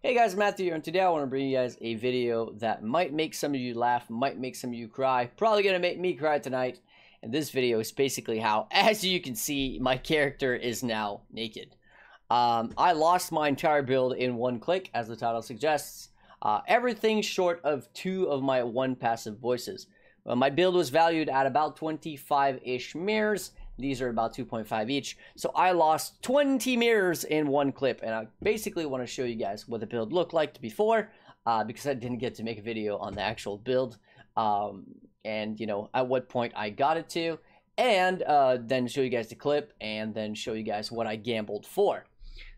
Hey guys, Matthew here, and today I want to bring you guys a video that might make some of you laugh, might make some of you cry, probably gonna make me cry tonight. And this video is basically how, as you can see, my character is now naked. I lost my entire build in one click, as the title suggests. Everything short of 2 of my 1 passive voices. My build was valued at about 25-ish mirrors. These are about 2.5 each. So I lost 20 mirrors in one clip. And I basically want to show you guys what the build looked like before. Because I didn't get to make a video on the actual build. And, you know, at what point I got it to. And then show you guys the clip. And then show you guys what I gambled for.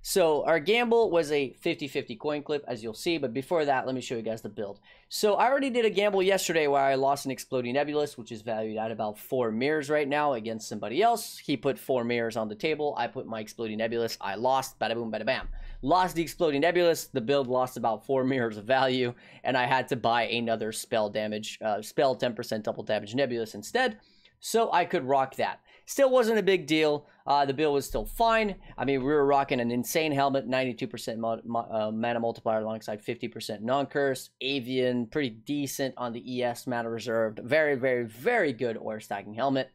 So our gamble was a 50-50 coin clip, as you'll see, but before that, let me show you guys the build. So I already did a gamble yesterday where I lost an exploding nebulous, which is valued at about 4 mirrors right now against somebody else. He put 4 mirrors on the table. I put my exploding nebulous. I lost. Bada boom, bada bam. Lost the exploding nebulous. The build lost about 4 mirrors of value, and I had to buy another spell 10% double damage nebulous instead, so I could rock that. Still wasn't a big deal. The build was still fine. I mean, we were rocking an insane helmet, 92% mana multiplier alongside 50% non-curse. Avian, pretty decent on the ES mana reserved. Very, very, very good ore stacking helmet.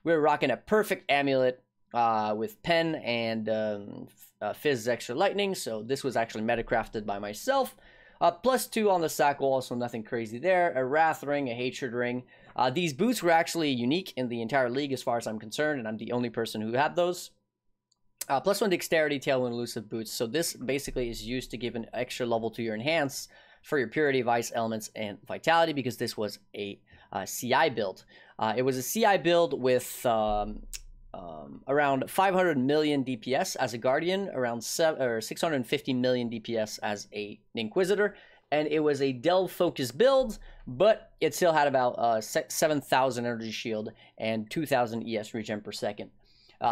We were rocking a perfect amulet with pen and Fizz extra lightning. So this was actually metacrafted by myself. +2 on the sack wall, so nothing crazy there. A wrath ring, a hatred ring. These boots were actually unique in the entire league as far as I'm concerned, and I'm the only person who had those. +1 dexterity, tailwind, elusive boots. So this basically is used to give an extra level to your enhance for your purity, vice, elements, and vitality, because this was a CI build. It was a CI build with around 500 million DPS as a guardian, around 650 million DPS as an inquisitor. And it was a delve focused build, but it still had about 7,000 energy shield and 2,000 ES regen per second.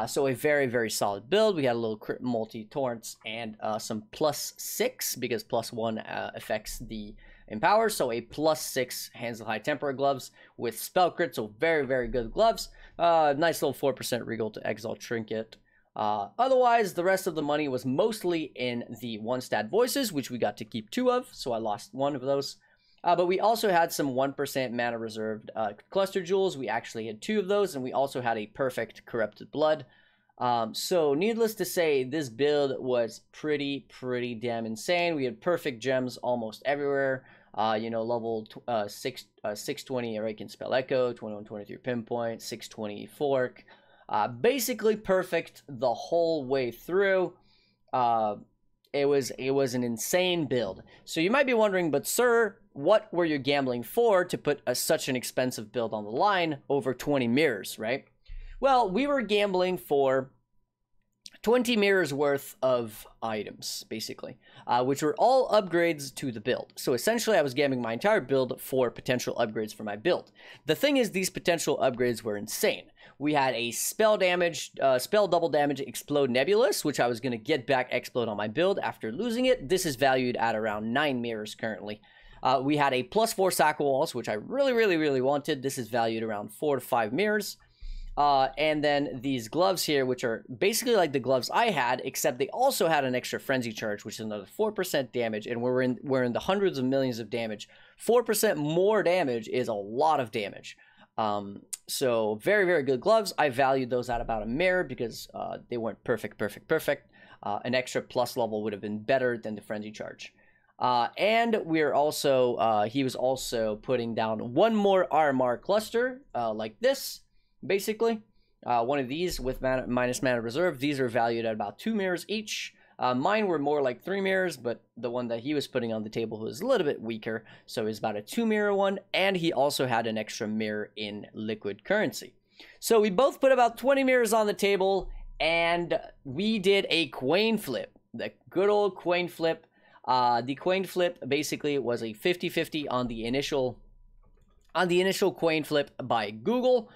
So a very, very solid build. We had a little crit multi-torrents and some +6 because +1 affects the empower. So a +6 hands of high temper gloves with spell crit. So very, very good gloves. Nice little 4% regal to exalt trinket. Otherwise, the rest of the money was mostly in the 1-stat voices, which we got to keep 2 of, so I lost 1 of those. But we also had some 1% mana reserved cluster jewels. We actually had 2 of those, and we also had a perfect corrupted blood. So needless to say, this build was pretty damn insane. We had perfect gems almost everywhere. You know, level 620 Awakened Spell Echo, 2123 Pinpoint, 620 Fork. Basically perfect the whole way through. It was an insane build. So you might be wondering, but sir, what were you gambling for to put such an expensive build on the line over 20 mirrors, right? Well, we were gambling for 20 mirrors worth of items, basically, which were all upgrades to the build. So essentially, I was gambling my entire build for potential upgrades for my build. The thing is, these potential upgrades were insane. We had a spell double damage explode nebulous, which I was going to get back explode on my build after losing it. This is valued at around 9 mirrors currently. We had a +4 sack walls, which I really wanted. This is valued around 4 to 5 mirrors. And then these gloves here, which are basically like the gloves I had, except they also had an extra frenzy charge, which is another 4% damage, and we're in the hundreds of millions of damage. 4% more damage is a lot of damage. So very good gloves. I valued those at about a mirror because they weren't perfect. An extra plus level would have been better than the frenzy charge. And we're also he was also putting down 1 more RMR cluster like this. Basically, one of these with minus mana reserve. These are valued at about 2 mirrors each. Mine were more like 3 mirrors, but the one that he was putting on the table was a little bit weaker, so it's about a 2 mirror one, and he also had an extra mirror in liquid currency. So we both put about 20 mirrors on the table, and we did a coin flip, the good old coin flip. The coin flip basically was a 50-50 on the initial coin flip by Google.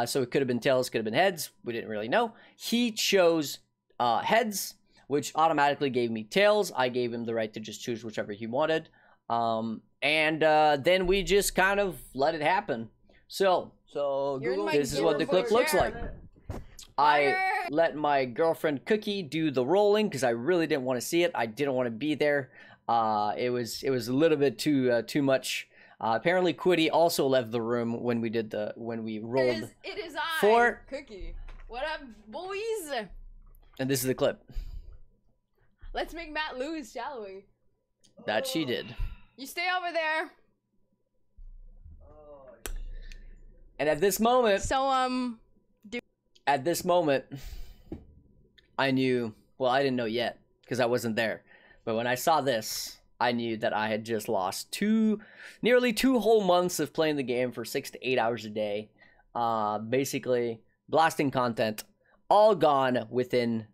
So it could have been tails, could have been heads. We didn't really know. He chose heads, which automatically gave me tails. I gave him the right to just choose whichever he wanted. And then we just kind of let it happen. So Google, this is what the clip looks like. I let my girlfriend Cookie do the rolling because I really didn't want to see it. I didn't want to be there. It was a little bit too much. Apparently, Quiddy also left the room when we rolled. It is I, for Cookie. What up, boys? And this is the clip Let's make Matt lose, shall we? that she did. You stay over there. And at this moment, I knew. Well, I didn't know yet because I wasn't there. But when I saw this, I knew that I had just lost nearly 2 whole months of playing the game for 6 to 8 hours a day. Basically, blasting content, all gone within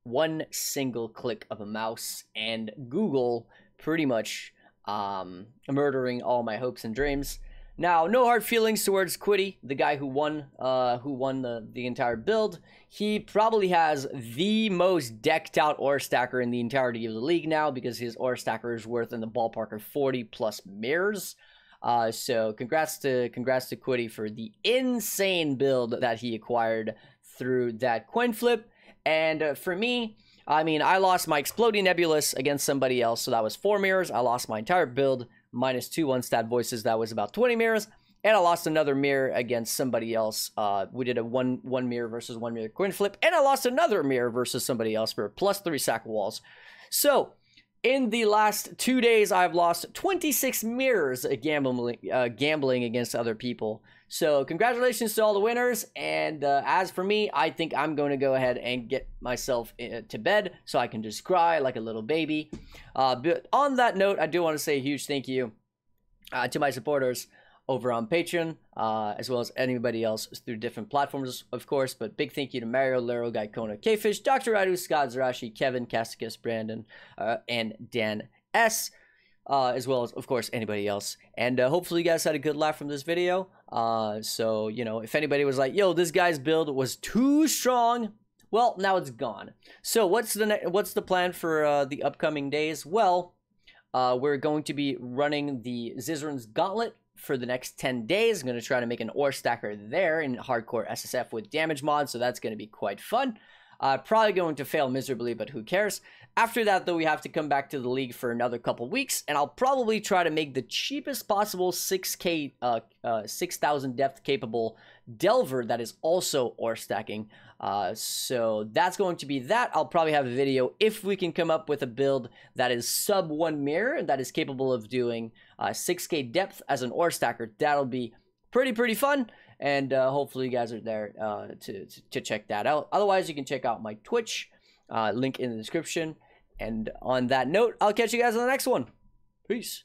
one single click of a mouse, and Google pretty much murdering all my hopes and dreams. Now, no hard feelings towards Quiddy, the guy who won the entire build. He probably has the most decked out ore stacker in the entirety of the league now, because his ore stacker is worth in the ballpark of 40 plus mirrors. So congrats to Quiddy for the insane build that he acquired through that coin flip. And for me, I mean, I lost my Exploding Nebulous against somebody else, so that was 4 mirrors. I lost my entire build, minus 2 one-stat voices, that was about 20 mirrors. And I lost another mirror against somebody else. We did a one mirror versus 1 mirror coin flip. And I lost another mirror versus somebody else for plus 3 sack walls. So, in the last 2 days, I've lost 26 mirrors gambling against other people. So, congratulations to all the winners. And as for me, I think I'm going to go ahead and get myself to bed so I can just cry like a little baby. But on that note, I do want to say a huge thank you to my supporters over on Patreon, as well as anybody else through different platforms, of course. But big thank you to Mario, Lero, Gaikona, Kfish, Dr. Radu, Scott, Zarashi, Kevin, Casticus, Brandon, and Dan S., as well as, of course, anybody else. And hopefully you guys had a good laugh from this video. So, you know, if anybody was like, yo, this guy's build was too strong, well, now it's gone. So what's the plan for the upcoming days? Well, we're going to be running the Zizran's Gauntlet for the next 10 days. I'm going to try to make an ore stacker there in hardcore SSF with damage mod, so that's going to be quite fun. Probably going to fail miserably, but who cares? After that, though, we have to come back to the league for another couple weeks, and I'll probably try to make the cheapest possible 6,000 depth capable Delver that is also ore stacking. So that's going to be that. I'll probably have a video if we can come up with a build that is sub 1 mirror and that is capable of doing 6k depth as an ore stacker. That'll be pretty fun, and hopefully you guys are there to check that out. Otherwise, you can check out my Twitch, link in the description. And on that note, I'll catch you guys on the next one. Peace.